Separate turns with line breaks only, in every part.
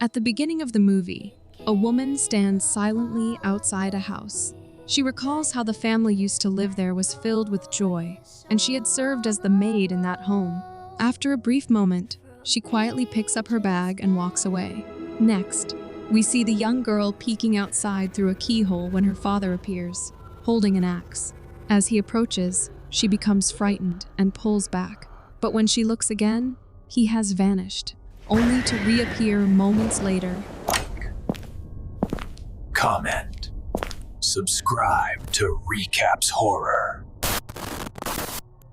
At the beginning of the movie, a woman stands silently outside a house. She recalls how the family used to live there was filled with joy, and she had served as the maid in that home. After a brief moment, she quietly picks up her bag and walks away. Next, we see the young girl peeking outside through a keyhole when her father appears, holding an axe. As he approaches, she becomes frightened and pulls back. But when she looks again, he has vanished, only to reappear moments later.
Comment. Subscribe to Recapss Horror.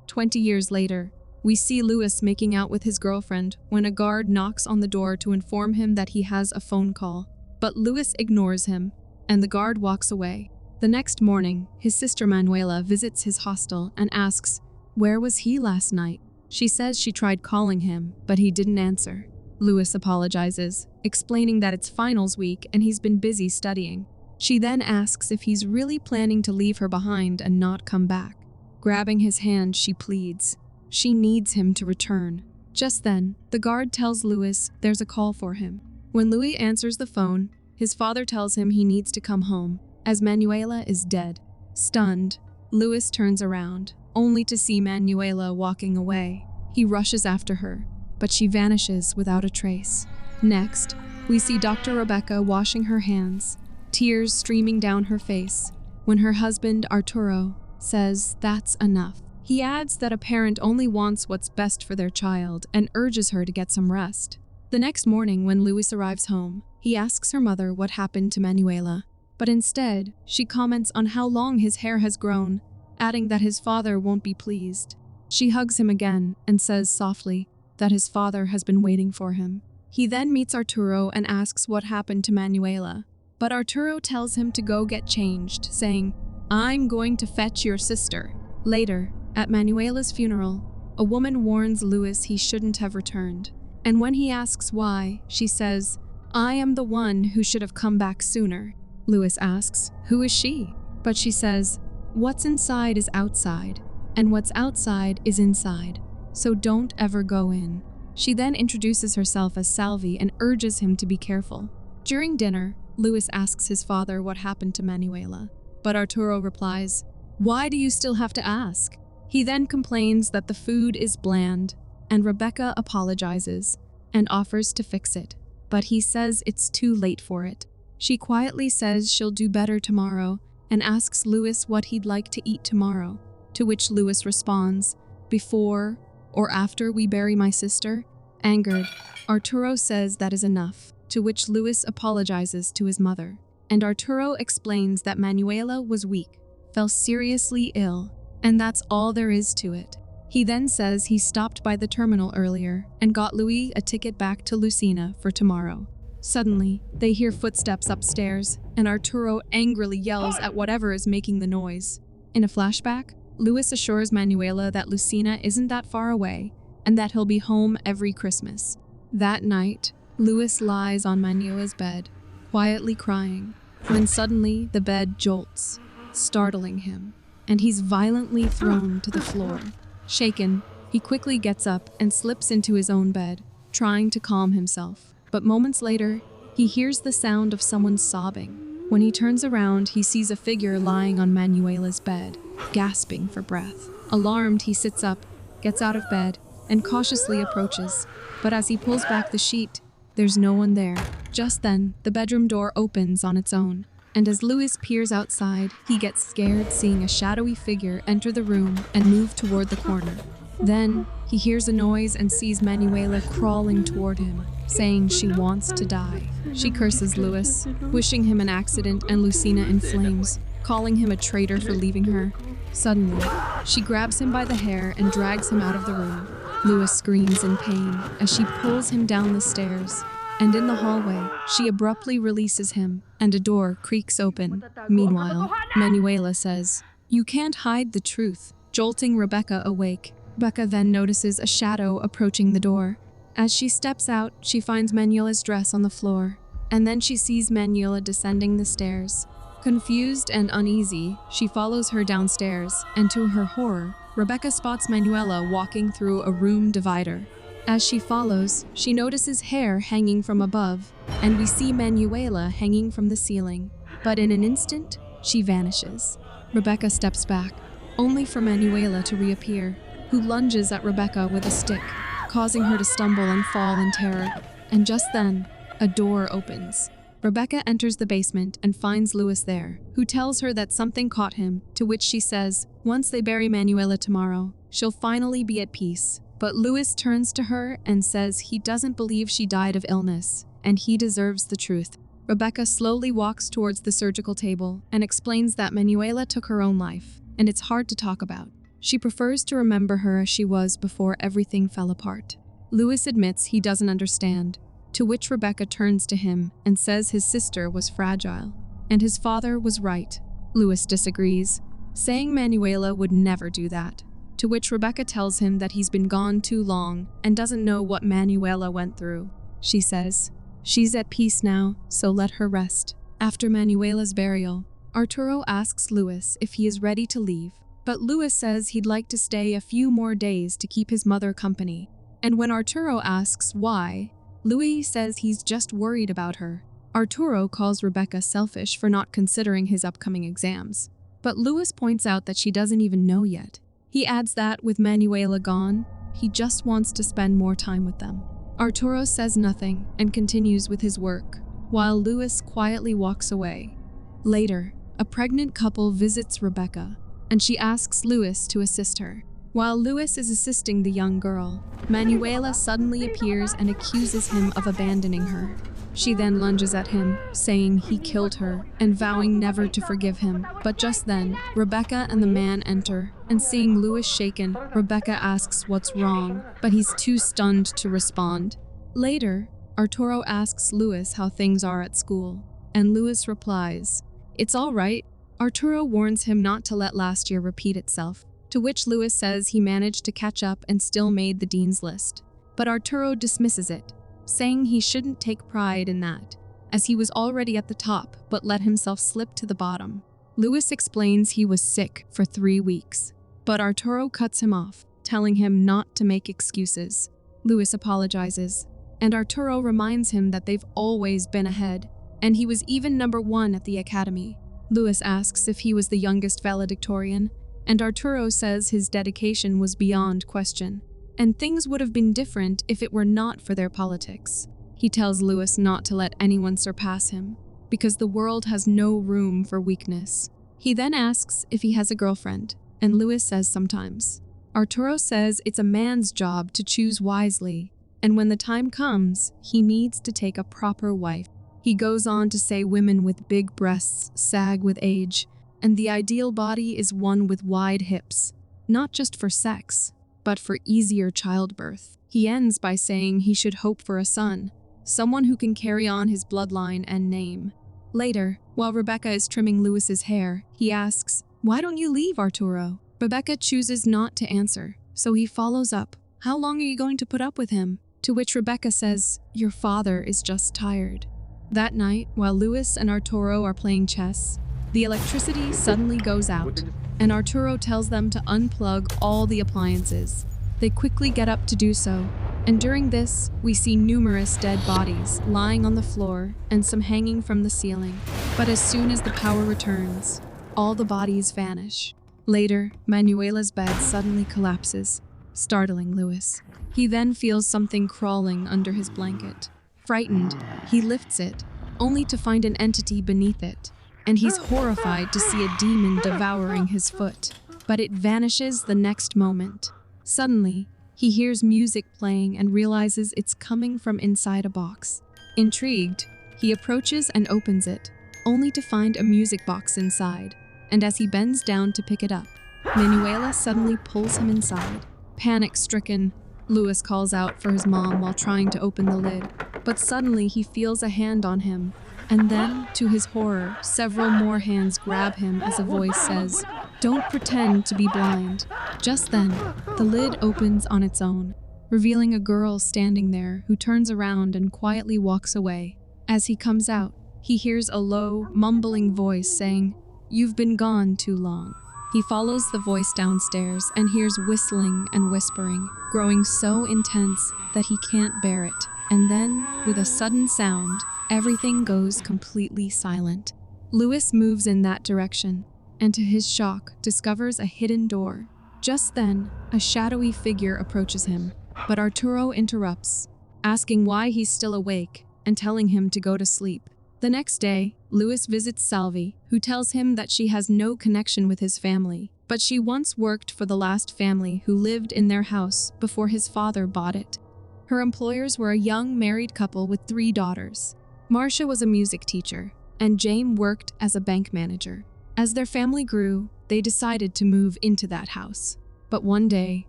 20 years later, we see Louis making out with his girlfriend when a guard knocks on the door to inform him that he has a phone call. But Louis ignores him, and the guard walks away. The next morning, his sister Manuela visits his hostel and asks, "Where was he last night?" She says she tried calling him, but he didn't answer. Louis apologizes, explaining that it's finals week and he's been busy studying. She then asks if he's really planning to leave her behind and not come back. Grabbing his hand, she pleads. She needs him to return. Just then, the guard tells Louis there's a call for him. When Louis answers the phone, his father tells him he needs to come home, as Manuela is dead. Stunned, Louis turns around, only to see Manuela walking away. He rushes after her, but she vanishes without a trace. Next, we see Dr. Rebecca washing her hands, tears streaming down her face, when her husband, Arturo, says that's enough. He adds that a parent only wants what's best for their child and urges her to get some rest. The next morning, when Louis arrives home, he asks her mother what happened to Manuela, but instead, she comments on how long his hair has grown, adding that his father won't be pleased. She hugs him again and says softly that his father has been waiting for him. He then meets Arturo and asks what happened to Manuela, but Arturo tells him to go get changed, saying, "I'm going to fetch your sister." Later, at Manuela's funeral, a woman warns Louis he shouldn't have returned. And when he asks why, she says, "I am the one who should have come back sooner." Louis asks, "Who is she?" But she says, "What's inside is outside, and what's outside is inside, so don't ever go in." She then introduces herself as Salvi and urges him to be careful. During dinner, Louis asks his father what happened to Manuela, but Arturo replies, "Why do you still have to ask?" He then complains that the food is bland, and Rebecca apologizes and offers to fix it, but he says it's too late for it. She quietly says she'll do better tomorrow and asks Louis what he'd like to eat tomorrow, to which Louis responds, "Before or after we bury my sister?" Angered, Arturo says that is enough, to which Louis apologizes to his mother, and Arturo explains that Manuela was weak, fell seriously ill, and that's all there is to it. He then says he stopped by the terminal earlier and got Louis a ticket back to Lucina for tomorrow. Suddenly, they hear footsteps upstairs, and Arturo angrily yells at whatever is making the noise. In a flashback, Louis assures Manuela that Lucina isn't that far away and that he'll be home every Christmas. That night, Louis lies on Manuela's bed, quietly crying, when suddenly the bed jolts, startling him, and he's violently thrown to the floor. Shaken, he quickly gets up and slips into his own bed, trying to calm himself. But moments later, he hears the sound of someone sobbing. When he turns around, he sees a figure lying on Manuela's bed, gasping for breath. Alarmed, he sits up, gets out of bed, and cautiously approaches. But as he pulls back the sheet, there's no one there. Just then, the bedroom door opens on its own, and as Louis peers outside, he gets scared seeing a shadowy figure enter the room and move toward the corner. Then, he hears a noise and sees Manuela crawling toward him, saying she wants to die. She curses Louis, wishing him an accident and Lucina in flames, calling him a traitor for leaving her. Suddenly, she grabs him by the hair and drags him out of the room. Louis screams in pain as she pulls him down the stairs, and in the hallway, she abruptly releases him, and a door creaks open. Meanwhile, Manuela says, "You can't hide the truth," jolting Rebecca awake. Rebecca then notices a shadow approaching the door. As she steps out, she finds Manuela's dress on the floor, and then she sees Manuela descending the stairs. Confused and uneasy, she follows her downstairs, and to her horror, Rebecca spots Manuela walking through a room divider. As she follows, she notices hair hanging from above, and we see Manuela hanging from the ceiling. But in an instant, she vanishes. Rebecca steps back, only for Manuela to reappear, who lunges at Rebecca with a stick, causing her to stumble and fall in terror. And just then, a door opens. Rebecca enters the basement and finds Louis there, who tells her that something caught him, to which she says, once they bury Manuela tomorrow, she'll finally be at peace. But Louis turns to her and says he doesn't believe she died of illness, and he deserves the truth. Rebecca slowly walks towards the surgical table and explains that Manuela took her own life, and it's hard to talk about. She prefers to remember her as she was before everything fell apart. Louis admits he doesn't understand, to which Rebecca turns to him and says his sister was fragile, and his father was right. Louis disagrees, saying Manuela would never do that, to which Rebecca tells him that he's been gone too long and doesn't know what Manuela went through. She says, she's at peace now, so let her rest. After Manuela's burial, Arturo asks Louis if he is ready to leave, but Louis says he'd like to stay a few more days to keep his mother company. And when Arturo asks why, Louis says he's just worried about her. Arturo calls Rebecca selfish for not considering his upcoming exams, but Louis points out that she doesn't even know yet. He adds that with Manuela gone, he just wants to spend more time with them. Arturo says nothing and continues with his work, while Louis quietly walks away. Later, a pregnant couple visits Rebecca, and she asks Louis to assist her. While Louis is assisting the young girl, Manuela suddenly appears and accuses him of abandoning her. She then lunges at him, saying he killed her and vowing never to forgive him. But just then, Rebecca and the man enter, and seeing Louis shaken, Rebecca asks what's wrong, but he's too stunned to respond. Later, Arturo asks Louis how things are at school, and Louis replies, "It's all right." Arturo warns him not to let last year repeat itself, to which Louis says he managed to catch up and still made the dean's list. But Arturo dismisses it, saying he shouldn't take pride in that, as he was already at the top but let himself slip to the bottom. Louis explains he was sick for 3 weeks, but Arturo cuts him off, telling him not to make excuses. Louis apologizes, and Arturo reminds him that they've always been ahead, and he was even #1 at the academy. Louis asks if he was the youngest valedictorian, and Arturo says his dedication was beyond question, and things would have been different if it were not for their politics. He tells Louis not to let anyone surpass him, because the world has no room for weakness. He then asks if he has a girlfriend, and Louis says sometimes. Arturo says it's a man's job to choose wisely, and when the time comes, he needs to take a proper wife. He goes on to say women with big breasts sag with age, and the ideal body is one with wide hips, not just for sex, but for easier childbirth. He ends by saying he should hope for a son, someone who can carry on his bloodline and name. Later, while Rebecca is trimming Louis's hair, he asks, "Why don't you leave, Arturo?" Rebecca chooses not to answer, so he follows up, "How long are you going to put up with him?" To which Rebecca says, "Your father is just tired." That night, while Louis and Arturo are playing chess, the electricity suddenly goes out, and Arturo tells them to unplug all the appliances. They quickly get up to do so, and during this, we see numerous dead bodies lying on the floor and some hanging from the ceiling. But as soon as the power returns, all the bodies vanish. Later, Manuela's bed suddenly collapses, startling Louis. He then feels something crawling under his blanket. Frightened, he lifts it, only to find an entity beneath it, and he's horrified to see a demon devouring his foot. But it vanishes the next moment. Suddenly, he hears music playing and realizes it's coming from inside a box. Intrigued, he approaches and opens it, only to find a music box inside, and as he bends down to pick it up, Manuela suddenly pulls him inside. Panic-stricken, Louis calls out for his mom while trying to open the lid, but suddenly he feels a hand on him, and then, to his horror, several more hands grab him as a voice says, "Don't pretend to be blind." Just then, the lid opens on its own, revealing a girl standing there who turns around and quietly walks away. As he comes out, he hears a low, mumbling voice saying, "You've been gone too long." He follows the voice downstairs and hears whistling and whispering, growing so intense that he can't bear it. And then, with a sudden sound, everything goes completely silent. Lewis moves in that direction, and to his shock, discovers a hidden door. Just then, a shadowy figure approaches him, but Arturo interrupts, asking why he's still awake and telling him to go to sleep. The next day, Lewis visits Salvi, who tells him that she has no connection with his family, but she once worked for the last family who lived in their house before his father bought it. Her employers were a young married couple with 3 daughters. Marcia was a music teacher, and James worked as a bank manager. As their family grew, they decided to move into that house. But one day,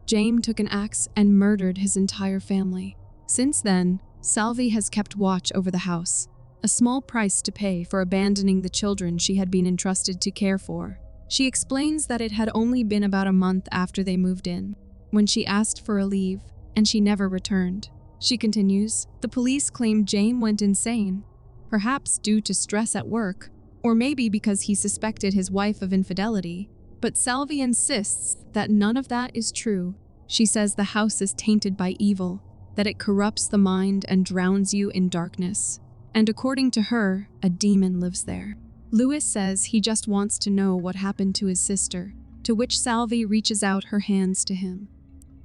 James took an axe and murdered his entire family. Since then, Salvi has kept watch over the house, a small price to pay for abandoning the children she had been entrusted to care for. She explains that it had only been about a month after they moved in, when she asked for a leave, and she never returned. She continues, the police claimed James went insane, perhaps due to stress at work, or maybe because he suspected his wife of infidelity. But Salvi insists that none of that is true. She says the house is tainted by evil, that it corrupts the mind and drowns you in darkness. And according to her, a demon lives there. Lewis says he just wants to know what happened to his sister, to which Salvi reaches out her hands to him.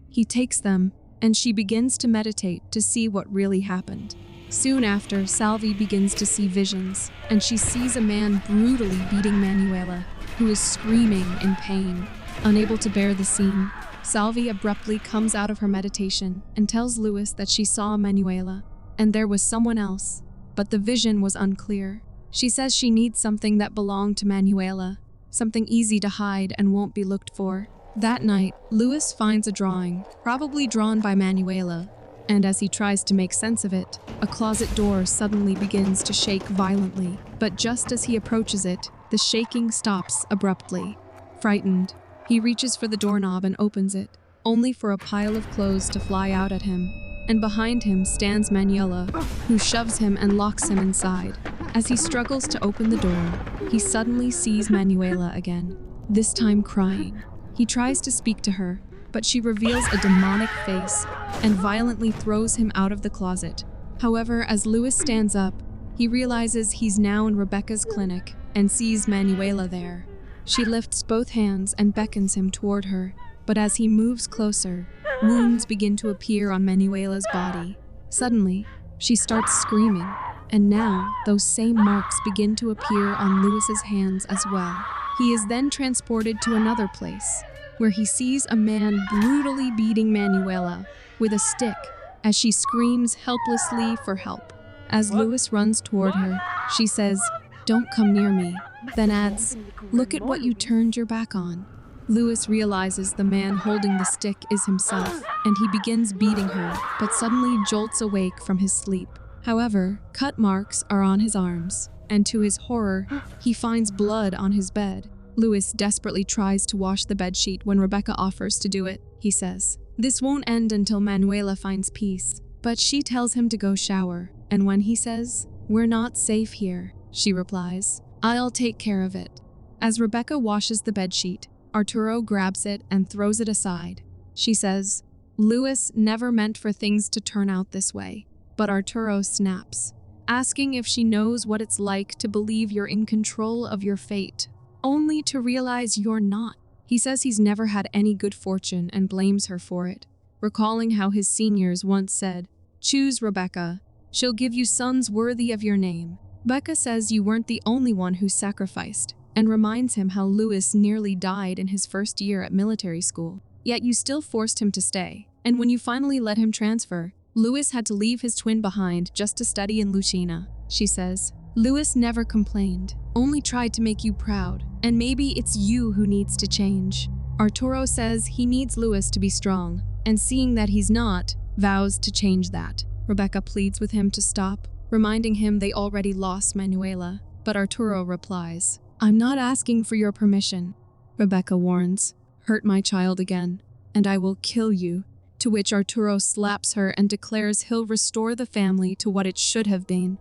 He takes them, and she begins to meditate to see what really happened. Soon after, Salvi begins to see visions, and she sees a man brutally beating Manuela, who is screaming in pain. Unable to bear the scene, Salvi abruptly comes out of her meditation and tells Lewis that she saw Manuela, and there was someone else, but the vision was unclear. She says she needs something that belonged to Manuela, something easy to hide and won't be looked for. That night, Lewis finds a drawing, probably drawn by Manuela, and as he tries to make sense of it, a closet door suddenly begins to shake violently. But just as he approaches it, the shaking stops abruptly. Frightened, he reaches for the doorknob and opens it, only for a pile of clothes to fly out at him. And behind him stands Manuela, who shoves him and locks him inside. As he struggles to open the door, he suddenly sees Manuela again, this time crying. He tries to speak to her, but she reveals a demonic face and violently throws him out of the closet. However, as Lewis stands up, he realizes he's now in Rebecca's clinic and sees Manuela there. She lifts both hands and beckons him toward her, but as he moves closer, wounds begin to appear on Manuela's body. Suddenly, she starts screaming, and now those same marks begin to appear on Lewis's hands as well. He is then transported to another place, where he sees a man brutally beating Manuela with a stick as she screams helplessly for help. As Lewis runs toward her, she says, "Don't come near me," then adds, "Look at what you turned your back on." Lewis realizes the man holding the stick is himself, and he begins beating her, but suddenly jolts awake from his sleep. However, cut marks are on his arms, and to his horror, he finds blood on his bed. Lewis desperately tries to wash the bedsheet when Rebecca offers to do it. He says, this won't end until Manuela finds peace, but she tells him to go shower, and when he says, "We're not safe here," she replies, "I'll take care of it." As Rebecca washes the bedsheet, Arturo grabs it and throws it aside. She says, Lewis never meant for things to turn out this way, but Arturo snaps, asking if she knows what it's like to believe you're in control of your fate, only to realize you're not. He says he's never had any good fortune and blames her for it, recalling how his seniors once said, "Choose Rebecca, she'll give you sons worthy of your name." Becca says you weren't the only one who sacrificed, and reminds him how Lewis nearly died in his first year at military school. Yet you still forced him to stay, and when you finally let him transfer, Lewis had to leave his twin behind just to study in Lucina. She says, Lewis never complained, only tried to make you proud, and maybe it's you who needs to change. Arturo says he needs Lewis to be strong, and seeing that he's not, vows to change that. Rebecca pleads with him to stop, reminding him they already lost Manuela, but Arturo replies, "I'm not asking for your permission." Rebecca warns, "Hurt my child again, and I will kill you," to which Arturo slaps her and declares he'll restore the family to what it should have been.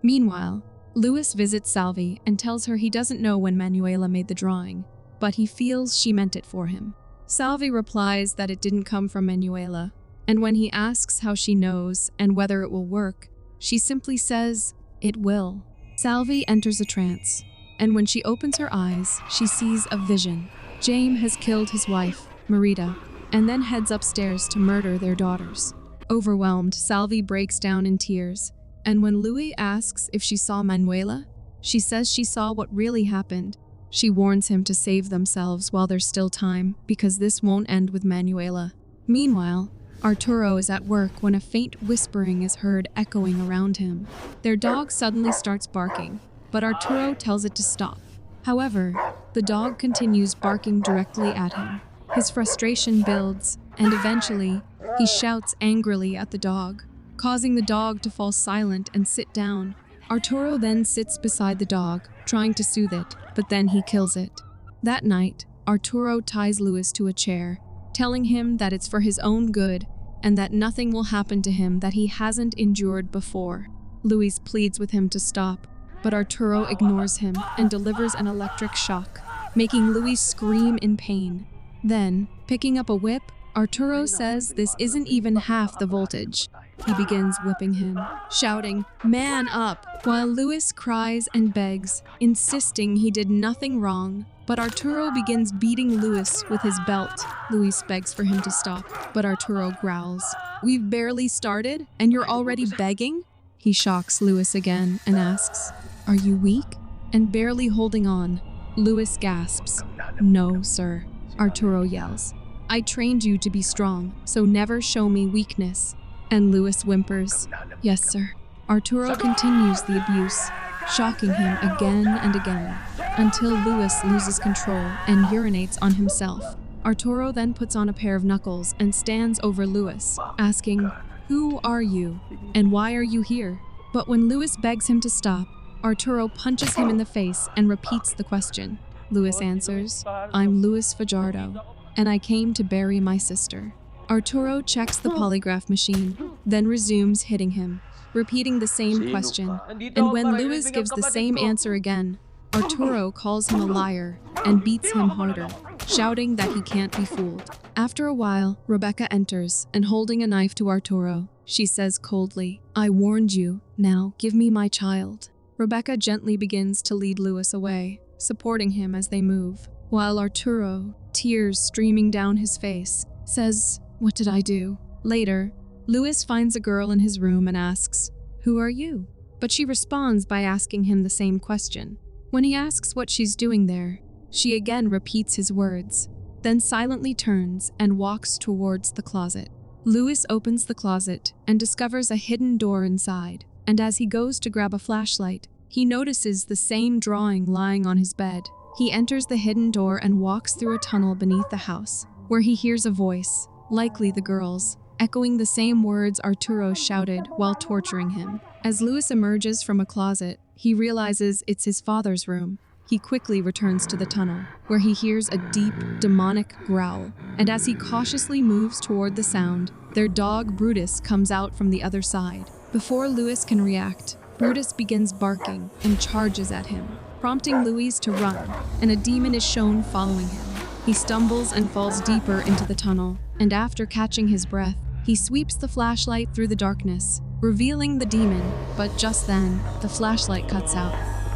Meanwhile, Lewis visits Salvi and tells her he doesn't know when Manuela made the drawing, but he feels she meant it for him. Salvi replies that it didn't come from Manuela, and when he asks how she knows and whether it will work, she simply says, "It will." Salvi enters a trance, and when she opens her eyes, she sees a vision. James has killed his wife, Marita, and then heads upstairs to murder their daughters. Overwhelmed, Salvi breaks down in tears, and when Louis asks if she saw Manuela, she says she saw what really happened. She warns him to save themselves while there's still time, because this won't end with Manuela. Meanwhile, Arturo is at work when a faint whispering is heard echoing around him. Their dog suddenly starts barking, but Arturo tells it to stop. However, the dog continues barking directly at him. His frustration builds, and eventually, he shouts angrily at the dog, causing the dog to fall silent and sit down. Arturo then sits beside the dog, trying to soothe it, but then he kills it. That night, Arturo ties Louis to a chair, telling him that it's for his own good and that nothing will happen to him that he hasn't endured before. Louis pleads with him to stop, but Arturo ignores him and delivers an electric shock, making Louis scream in pain. Then, picking up a whip, Arturo says this isn't even half the voltage. He begins whipping him, shouting, "Man up!" while Louis cries and begs, insisting he did nothing wrong. But Arturo begins beating Louis with his belt. Louis begs for him to stop, but Arturo growls, "We've barely started, and you're already begging?" He shocks Louis again and asks, "Are you weak?" And barely holding on, Louis gasps, "No, sir." Arturo yells, "I trained you to be strong, so never show me weakness." And Louis whimpers, "Yes, sir." Arturo continues the abuse, shocking him again and again, until Louis loses control and urinates on himself. Arturo then puts on a pair of knuckles and stands over Louis, asking, "Who are you, and why are you here?" But when Louis begs him to stop, Arturo punches him in the face and repeats the question. Louis answers, "I'm Louis Fajardo, and I came to bury my sister." Arturo checks the polygraph machine, then resumes hitting him, repeating the same question. And when Louis gives the same answer again, Arturo calls him a liar and beats him harder, shouting that he can't be fooled. After a while, Rebecca enters, and holding a knife to Arturo, she says coldly, "I warned you, now give me my child." Rebecca gently begins to lead Louis away, supporting him as they move, while Arturo, tears streaming down his face, says, "What did I do?" Later, Louis finds a girl in his room and asks, "Who are you?" But she responds by asking him the same question. When he asks what she's doing there, she again repeats his words, then silently turns and walks towards the closet. Louis opens the closet and discovers a hidden door inside, and as he goes to grab a flashlight, he notices the same drawing lying on his bed. He enters the hidden door and walks through a tunnel beneath the house, where he hears a voice, likely the girl's, echoing the same words Arturo shouted while torturing him. As Louis emerges from a closet, he realizes it's his father's room. He quickly returns to the tunnel, where he hears a deep, demonic growl, and as he cautiously moves toward the sound, their dog Brutus comes out from the other side. Before Louis can react, Brutus begins barking and charges at him, prompting Louis to run, and a demon is shown following him. He stumbles and falls deeper into the tunnel, and after catching his breath, he sweeps the flashlight through the darkness, revealing the demon, but just then, the flashlight cuts out.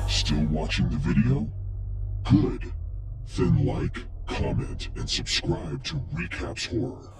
Still watching the video? Good. Then like, comment, and subscribe to Recapss Horror.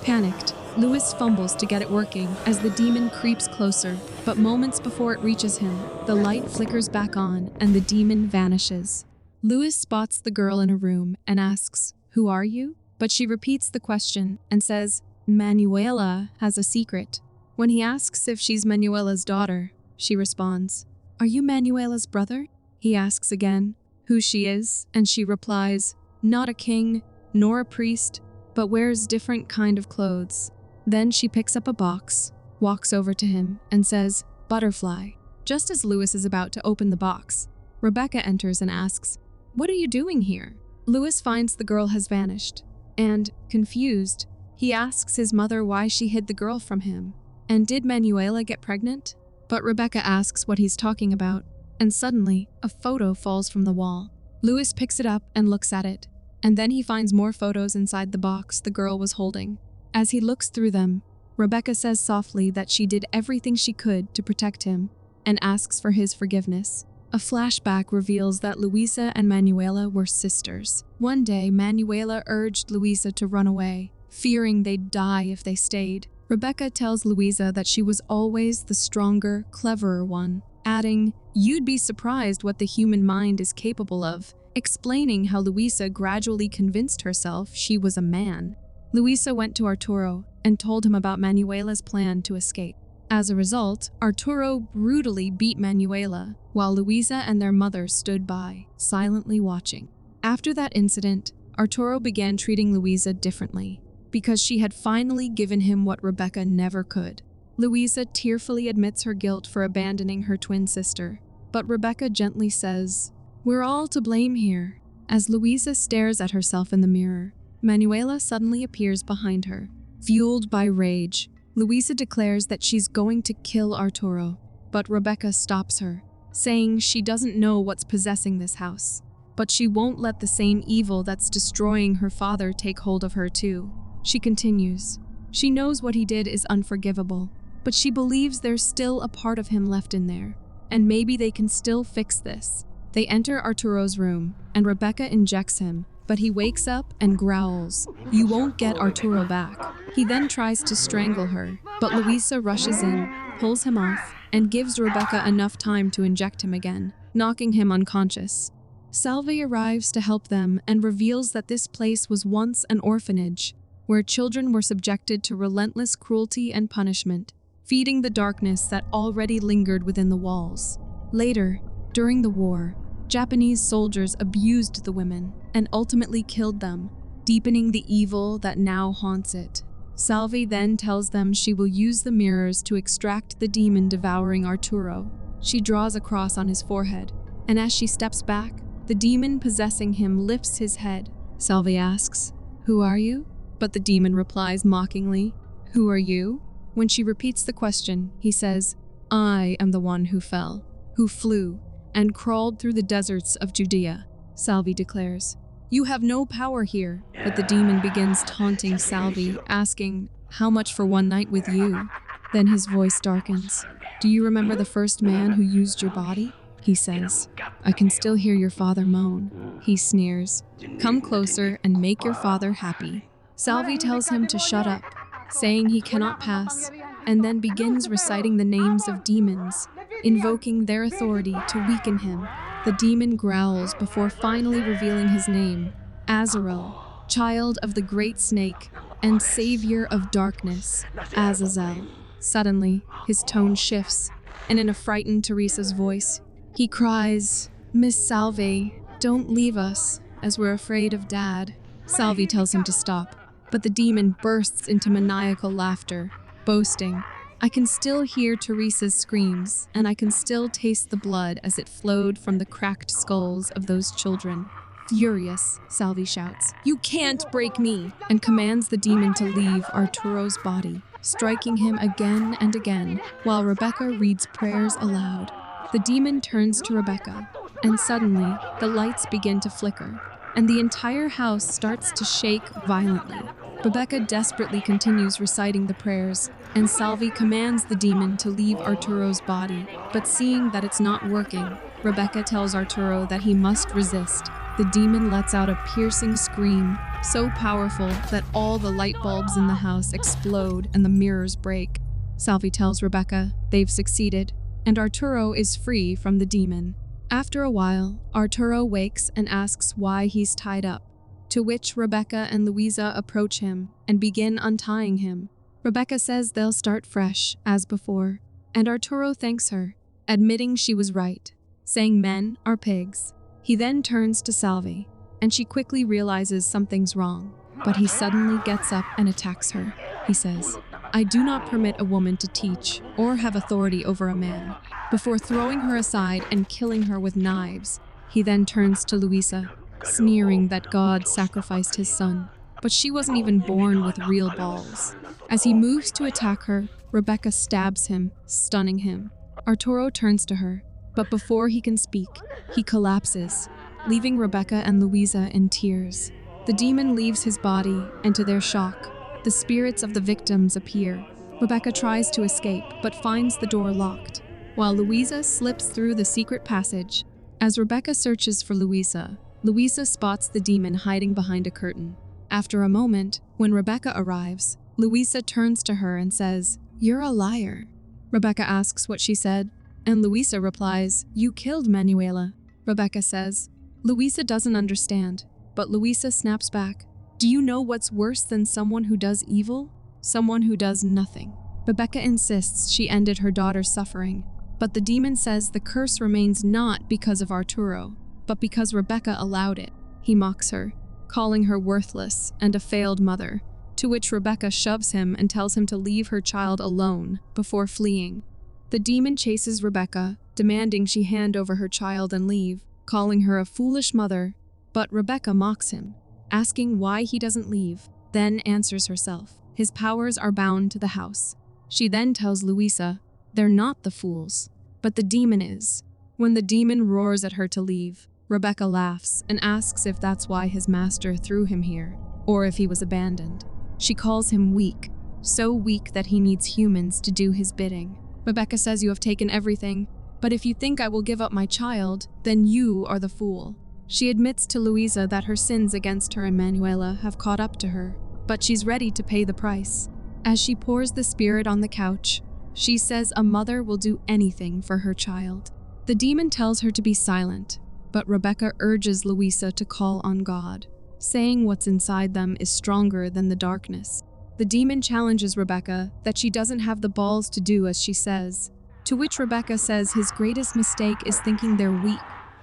Panicked, Louis fumbles to get it working as the demon creeps closer, but moments before it reaches him, the light flickers back on and the demon vanishes. Louis spots the girl in a room and asks, "Who are you?" But she repeats the question and says, "Manuela has a secret." When he asks if she's Manuela's daughter, she responds, "Are you Manuela's brother?" He asks again who she is, and she replies, "Not a king, nor a priest, but wears different kind of clothes." Then she picks up a box, walks over to him, and says, "Butterfly." Just as Louis is about to open the box, Rebecca enters and asks, "What are you doing here?" Louis finds the girl has vanished, and, confused, he asks his mother why she hid the girl from him, and did Manuela get pregnant? But Rebecca asks what he's talking about, and suddenly, a photo falls from the wall. Louis picks it up and looks at it, And then he finds more photos inside the box the girl was holding. As he looks through them, Rebecca says softly that she did everything she could to protect him and asks for his forgiveness. A flashback reveals that Luisa and Manuela were sisters. One day, Manuela urged Luisa to run away, fearing they'd die if they stayed. Rebecca tells Luisa that she was always the stronger, cleverer one, adding, "You'd be surprised what the human mind is capable of," explaining how Luisa gradually convinced herself she was a man. Luisa went to Arturo and told him about Manuela's plan to escape. As a result, Arturo brutally beat Manuela, while Luisa and their mother stood by, silently watching. After that incident, Arturo began treating Luisa differently, because she had finally given him what Rebecca never could. Luisa tearfully admits her guilt for abandoning her twin sister, but Rebecca gently says, "We're all to blame here." As Luisa stares at herself in the mirror, Manuela suddenly appears behind her. Fueled by rage, Luisa declares that she's going to kill Arturo, but Rebecca stops her, saying she doesn't know what's possessing this house, but she won't let the same evil that's destroying her father take hold of her too. She continues, she knows what he did is unforgivable, but she believes there's still a part of him left in there, and maybe they can still fix this. They enter Arturo's room, and Rebecca injects him, but he wakes up and growls, "You won't get Arturo back." He then tries to strangle her, but Luisa rushes in, pulls him off, and gives Rebecca enough time to inject him again, knocking him unconscious. Salve arrives to help them and reveals that this place was once an orphanage, where children were subjected to relentless cruelty and punishment, feeding the darkness that already lingered within the walls. Later, during the war, Japanese soldiers abused the women and ultimately killed them, deepening the evil that now haunts it. Salve then tells them she will use the mirrors to extract the demon devouring Arturo. She draws a cross on his forehead, and as she steps back, the demon possessing him lifts his head. Salve asks, "Who are you?" But the demon replies mockingly, "Who are you?" When she repeats the question, he says, "I am the one who fell, who flew, and crawled through the deserts of Judea." Salve declares, "You have no power here," but the demon begins taunting Salve, asking, "How much for one night with you?" Then his voice darkens. "Do you remember the first man who used your body?" He says, "I can still hear your father moan." He sneers, "Come closer and make your father happy." Salve tells him to shut up, saying he cannot pass, and then begins reciting the names of demons, invoking their authority to weaken him. The demon growls before finally revealing his name, Azrael, child of the great snake and savior of darkness, Azazel. Suddenly, his tone shifts, and in a frightened Teresa's voice, he cries, "Miss Salve, don't leave us, as we're afraid of Dad." Salve tells him to stop, but the demon bursts into maniacal laughter, boasting, "I can still hear Teresa's screams, and I can still taste the blood as it flowed from the cracked skulls of those children." Furious, Salve shouts, "You can't break me!" and commands the demon to leave Arturo's body, striking him again and again, while Rebecca reads prayers aloud. The demon turns to Rebecca, and suddenly, the lights begin to flicker, and the entire house starts to shake violently. Rebecca desperately continues reciting the prayers, and Salve commands the demon to leave Arturo's body, but seeing that it's not working, Rebecca tells Arturo that he must resist. The demon lets out a piercing scream, so powerful that all the light bulbs in the house explode and the mirrors break. Salve tells Rebecca they've succeeded, and Arturo is free from the demon. After a while, Arturo wakes and asks why he's tied up, to which Rebecca and Luisa approach him and begin untying him. Rebecca says they'll start fresh, as before, and Arturo thanks her, admitting she was right, saying men are pigs. He then turns to Salve, and she quickly realizes something's wrong, but he suddenly gets up and attacks her. He says, "I do not permit a woman to teach or have authority over a man," before throwing her aside and killing her with knives. He then turns to Luisa, sneering that God sacrificed his son, but she wasn't even born with real balls. As he moves to attack her, Rebecca stabs him, stunning him. Arturo turns to her, but before he can speak, he collapses, leaving Rebecca and Luisa in tears. The demon leaves his body, and to their shock, the spirits of the victims appear. Rebecca tries to escape, but finds the door locked, while Louisa slips through the secret passage. As Rebecca searches for Louisa spots the demon hiding behind a curtain. After a moment, when Rebecca arrives, Louisa turns to her and says, "You're a liar." Rebecca asks what she said, and Louisa replies, "You killed Manuela." Rebecca says, Louisa doesn't understand, but Louisa snaps back, "Do you know what's worse than someone who does evil? Someone who does nothing." Rebecca insists she ended her daughter's suffering, but the demon says the curse remains not because of Arturo, but because Rebecca allowed it. He mocks her, calling her worthless and a failed mother, to which Rebecca shoves him and tells him to leave her child alone before fleeing. The demon chases Rebecca, demanding she hand over her child and leave, calling her a foolish mother, but Rebecca mocks him, asking why he doesn't leave, then answers herself. His powers are bound to the house. She then tells Louisa, they're not the fools, but the demon is. When the demon roars at her to leave, Rebecca laughs and asks if that's why his master threw him here, or if he was abandoned. She calls him weak, so weak that he needs humans to do his bidding. Rebecca says, "You have taken everything, but if you think I will give up my child, then you are the fool." She admits to Louisa that her sins against her and Manuela have caught up to her, but she's ready to pay the price. As she pours the spirit on the couch, she says a mother will do anything for her child. The demon tells her to be silent, but Rebecca urges Louisa to call on God, saying what's inside them is stronger than the darkness. The demon challenges Rebecca that she doesn't have the balls to do as she says, to which Rebecca says his greatest mistake is thinking they're weak.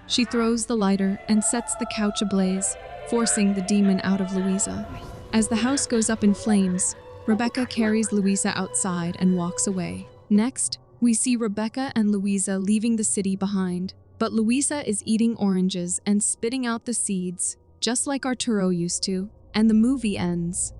She throws the lighter and sets the couch ablaze, forcing the demon out of Louisa. As the house goes up in flames, Rebecca carries Louisa outside and walks away. Next, we see Rebecca and Louisa leaving the city behind, but Louisa is eating oranges and spitting out the seeds, just like Arturo used to, and the movie ends.